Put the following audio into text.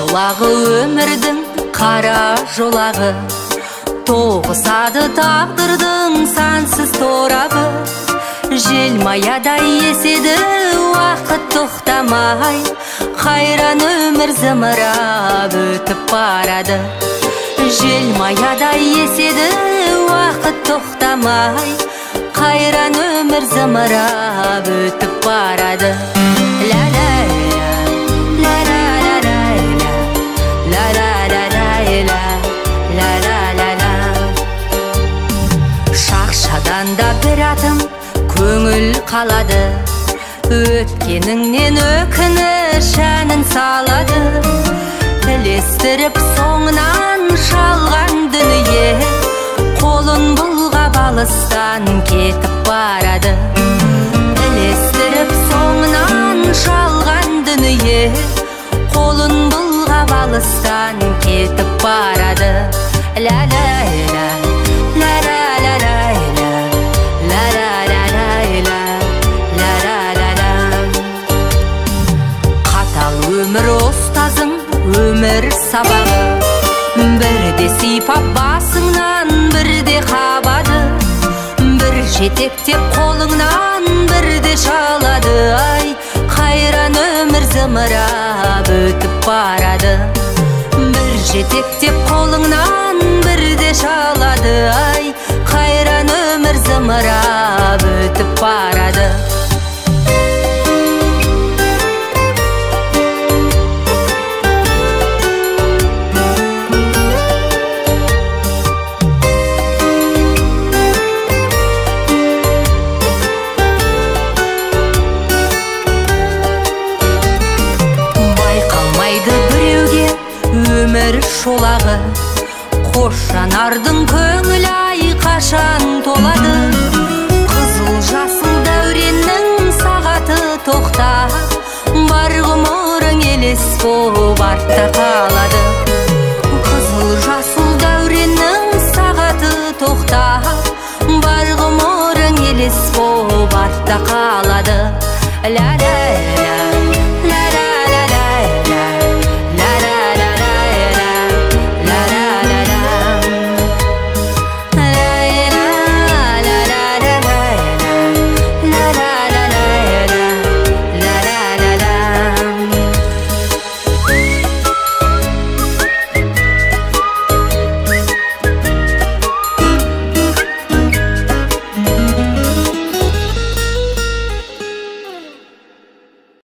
жолағы өмірдің қара жолағы, тоғысады тағдырдың сансыз торабы. Желмаядай еседі уақыт тоқтамай, қайран өмір зымырап өтіп барады. Желмаядай еседі уақыт тоқтамай, қайран өмір зымырап өтіп барады. Шақшадан да бір атым көңіл қалады, өткеніңнен өкініш әнін салады. Тілестіріп соңынан шалған дүние, қолын бұлғап алыстан кетіп барады. Тілестіріп соңынан шалған дүние, қолын бұлғап алыстан кетіп барады. Өмір ұстазың, өмір сабағы, бірде сипап басыңнан, бірде қабады. Бір жетектеп қолыңнан, бірде шалады. Ай, қайран өмір зымырап өтіп барады. Бір жетектеп қолыңнан, бірде шалады. Ай, қайран өмір зымырап өтіп барады. Өмір шолағы, қош жанардың көңіл ай қашан толады. Қызыл жасыл дәуреннің сағаты тоқтап, бар ғұмырың елес боп артта қалады. Қызыл жасыл дәуреннің сағаты тоқтап, бар ғұмырың елес боп артта қалады.